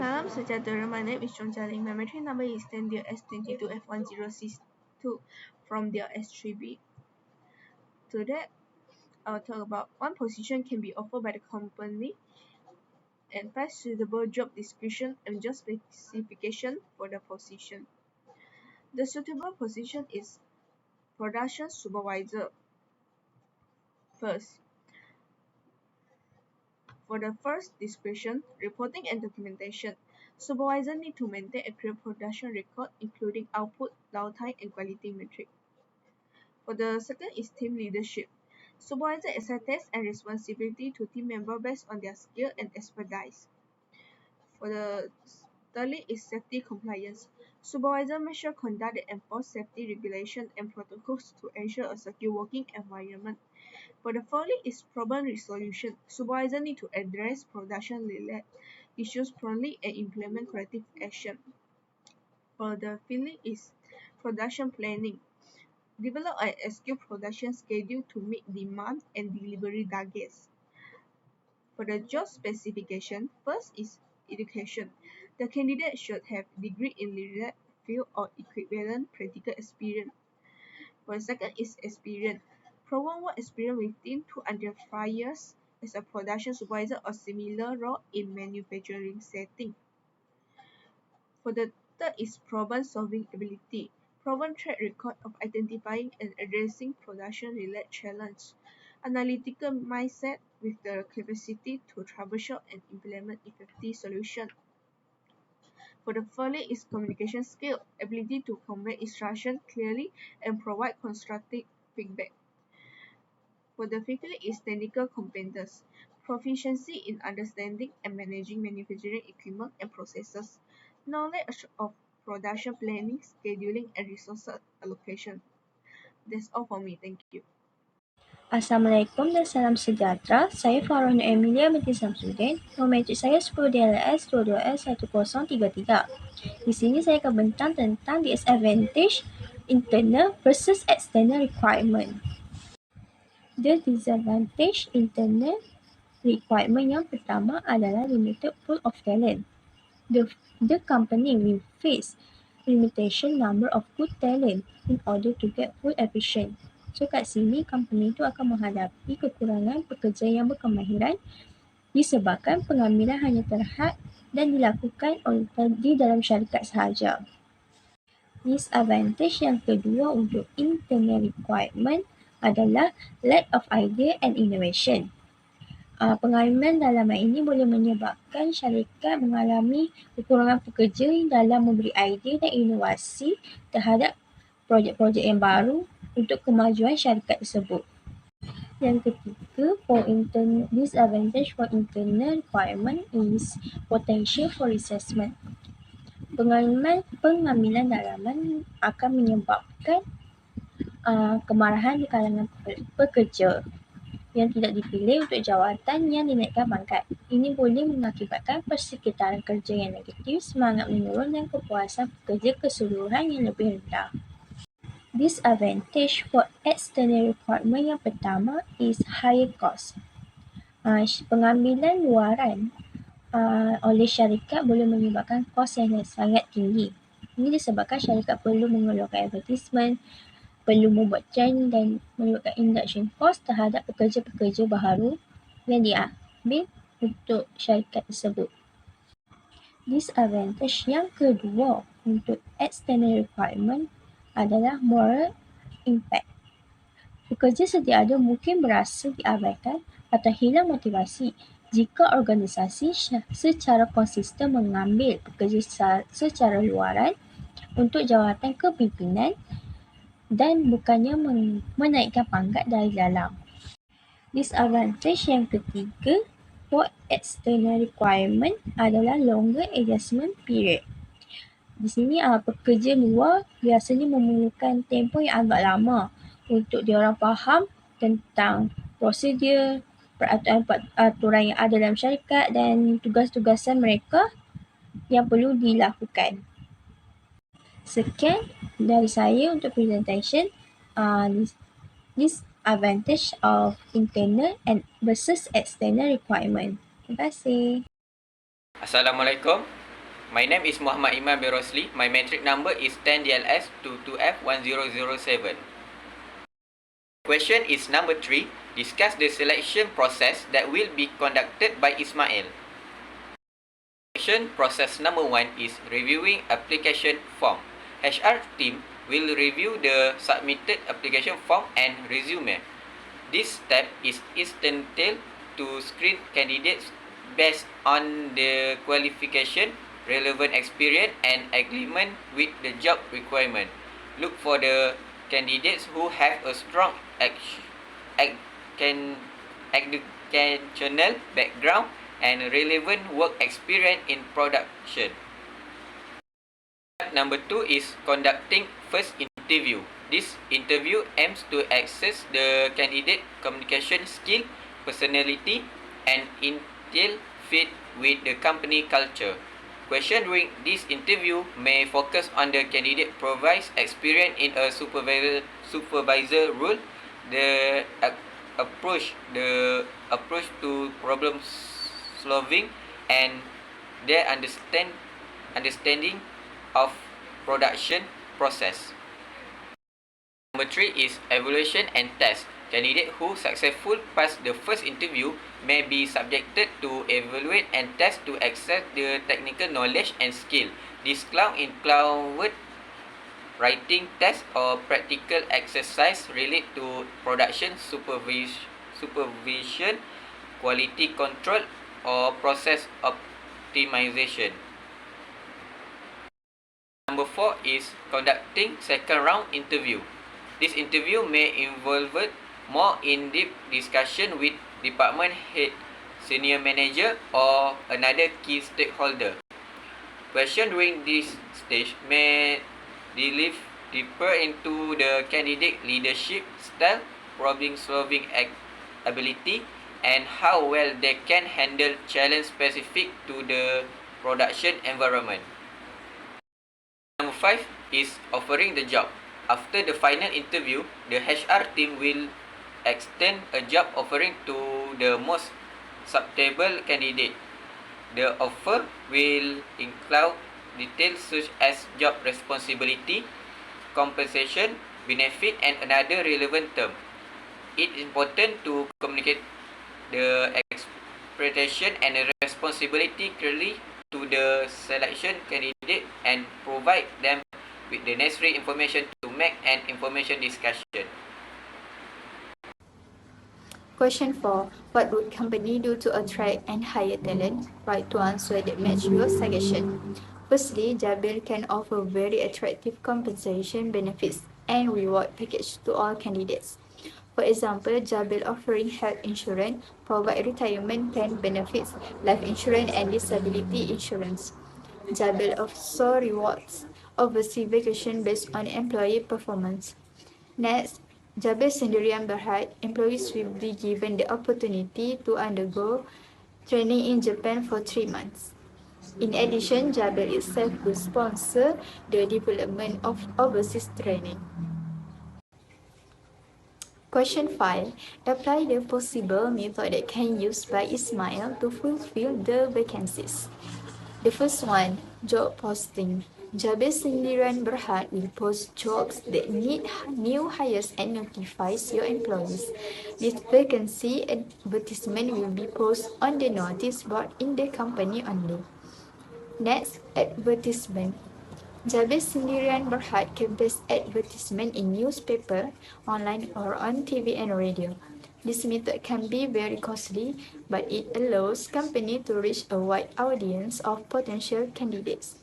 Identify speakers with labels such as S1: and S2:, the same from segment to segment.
S1: Salam sejahtera. My name is Chong Jaling. My metric number is 10DS22F1062 from the S3B. Today, I'll talk about one position can be offered by the company and 5 suitable job description and job specification for the position. The suitable position is production supervisor. First, for the first description, reporting and documentation, supervisor need to maintain accurate production record including output, downtime, and quality metric. For the second is team leadership. Supervisor assign tasks and responsibility to team members based on their skill and expertise. For the thirdly is safety compliance. Supervisor make sure conduct and enforce safety regulations and protocols to ensure a secure working environment. For the fourthly is problem resolution. Supervisor need to address production-related issues promptly and implement corrective action. For the fifthly is production planning. Develop and execute production schedule to meet demand and delivery targets. For the job specification, first is education. The candidate should have degree in related field or equivalent practical experience. For the second is experience. Proven work experience within 2 until 5 years as a production supervisor or similar role in manufacturing setting. For the third is problem-solving ability. Proven track record of identifying and addressing production-related challenges. Analytical mindset with the capacity to troubleshoot and implement effective solutions. For the fourth is communication skill, ability to convey instruction clearly and provide constructive feedback. For the fifth is technical competence, proficiency in understanding and managing manufacturing equipment and processes, knowledge of production planning, scheduling, and resource allocation. That's all for me. Thank you.
S2: Assalamualaikum dan salam sejahtera. Saya Farona Emilia binti Samsudin. Nombor metrik saya 10 DLS 22S2033. Di sini saya akan bentang tentang disadvantage internal versus external requirement. The disadvantage internal requirement yang pertama adalah limited pool of talent. The company will face limitation number of good talent in order to get full efficient. So kat sini company itu akan menghadapi kekurangan pekerja yang berkemahiran disebabkan pengambilan hanya terhad dan dilakukan di dalam syarikat sahaja. Disadvantage yang kedua untuk internal requirement adalah lack of idea and innovation. Pengalaman dalam hal ini boleh menyebabkan syarikat mengalami kekurangan pekerja dalam memberi idea dan inovasi terhadap projek-projek yang baru untuk kemajuan syarikat tersebut. Yang ketiga, disadvantage for internal requirement is potential for resentment. Pengambilan dalaman akan menyebabkan kemarahan di kalangan pekerja yang tidak dipilih untuk jawatan yang dinaikkan pangkat. Ini boleh mengakibatkan persekitaran kerja yang negatif, semangat menurun dan kepuasan pekerja keseluruhan yang lebih rendah. Disadvantage for external requirement yang pertama is higher cost. Pengambilan luaran oleh syarikat boleh menyebabkan kos yang sangat tinggi. Ini disebabkan syarikat perlu mengeluarkan advertisement, perlu membuat training dan menyebabkan induction cost terhadap pekerja-pekerja baharu yang diambil untuk syarikat tersebut. Disadvantage yang kedua untuk external requirement adalah moral impact. Pekerja sedia ada mungkin berasa diabaikan atau hilang motivasi jika organisasi secara konsisten mengambil pekerja secara luaran untuk jawatan kepimpinan dan bukannya menaikkan pangkat dari dalam. Disadvantage yang ketiga for external requirement adalah longer adjustment period. Di sini pekerja luar biasanya memerlukan tempoh yang agak lama untuk diorang faham tentang prosedur, peraturan yang ada dalam syarikat dan tugas-tugasan mereka yang perlu dilakukan. Sekian dari saya untuk presentation disadvantage of internal and versus external requirement. Terima kasih.
S3: Assalamualaikum. My name is Muhammad Iman bin Rosli. My metric number is 10DLS22F1007. Question is number 3. Discuss the selection process that will be conducted by Ismail. Selection process number 1 is reviewing application form. HR team will review the submitted application form and resume. This step is essential to screen candidates based on the qualification, relevant experience and agreement with the job requirement. Look for the candidates who have a strong educational background and relevant work experience in production. Number 2 is conducting first interview. This interview aims to assess the candidate communication skill, personality and intel fit with the company culture. Question during this interview may focus on the candidate provides experience in a supervisor role, the approach to problem solving and their understanding of production process. Number 3 is evaluation and test. Candidate who successful pass the first interview may be subjected to evaluate and test to assess the technical knowledge and skill. This include writing test or practical exercise related to production supervision, quality control or process optimization. Number 4 is conducting second round interview. This interview may involve more in-depth discussion with department head, senior manager or another key stakeholder. Question during this stage may delve deeper into the candidate leadership style, problem-solving ability, and how well they can handle challenge specific to the production environment. Number 5 is offering the job. After the final interview, the HR team will extend a job offering to the most suitable candidate. The offer will include details such as job responsibility, compensation, benefit and another relevant term. It is important to communicate the expectation and the responsibility clearly to the selection candidate and provide them with the necessary information to make an information discussion.
S4: Question 4. What would company do to attract and hire talent? Write to answer that match your suggestion. Firstly, Jabil can offer very attractive compensation benefits and reward package to all candidates. For example, Jabil offering health insurance, provide retirement plan benefits, life insurance and disability insurance. Jabil also rewards overseas vacation based on employee performance. Next, Jabil Sendirian Berhad, employees will be given the opportunity to undergo training in Japan for 3 months. In addition, Jabil itself will sponsor the development of overseas training. Question 5. Apply the possible method that can be used by Ismail to fulfill the vacancies. The first one, job posting. Jabil Sendirian Berhad will post jobs that need new hires and notifies your employees. This vacancy advertisement will be posted on the notice board in the company only. Next, advertisement. Jabil Sendirian Berhad can place advertisement in newspaper, online or on TV and radio. This method can be very costly, but it allows company to reach a wide audience of potential candidates.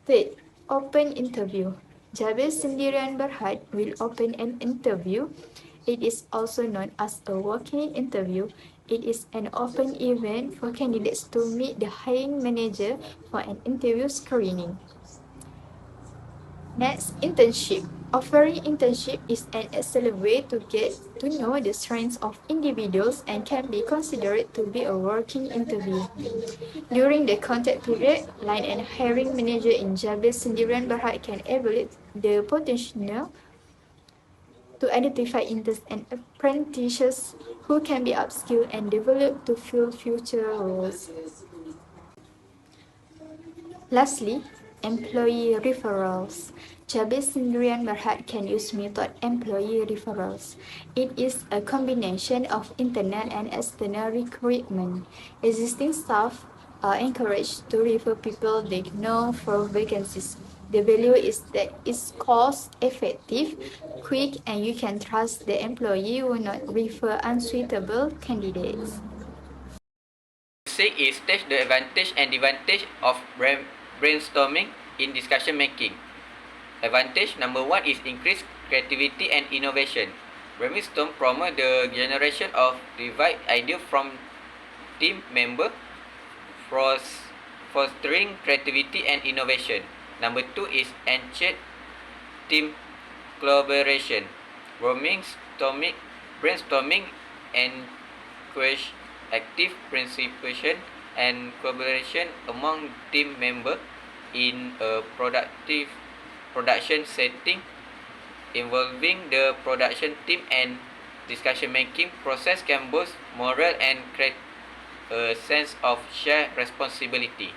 S4: Third, open interview. Jabil Sendirian Berhad will open an interview. It is also known as a walk-in interview. It is an open event for candidates to meet the hiring manager for an interview screening. Next, internship. Offering internship is an excellent way to get to know the strengths of individuals and can be considered to be a working interview. During the contact period, line and hiring manager in Jabil Sendirian Berhad can evaluate the potential to identify interns and apprentices who can be upskilled and developed to fill future roles. Lastly, employee referrals. Jabez Sendirian Berhad can use method employee referrals. It is a combination of internal and external recruitment. Existing staff are encouraged to refer people they know for vacancies. The value is that it's cost effective, quick, and you can trust the employee will not refer unsuitable candidates.
S3: Six is test the advantage and disadvantage of brainstorming in discussion making. Advantage number one is increased creativity and innovation. Brainstorm promote the generation of derived idea from team member, fostering creativity and innovation. Number two is enhance team collaboration. Brainstorming encourage active participation and collaboration among team members in a production setting involving the production team and discussion making process can boost morale and create a sense of shared responsibility.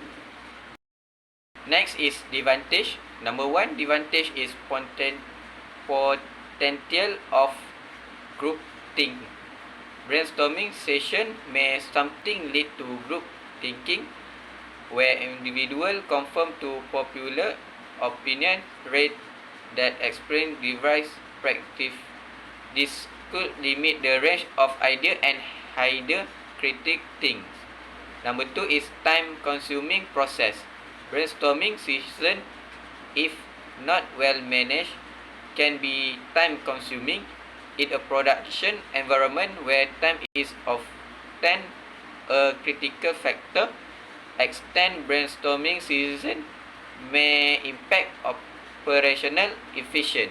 S3: Next is advantage. Number one, advantage is potential of group thinking. Brainstorming session may something lead to group thinking, where individuals conform to popular opinion rate that explain device practice. This could limit the range of ideas and hinder critic things. Number two is time-consuming process. Brainstorming session, if not well managed, can be time-consuming in a production environment where time is often a critical factor. Extend brainstorming session may impact operational efficiency.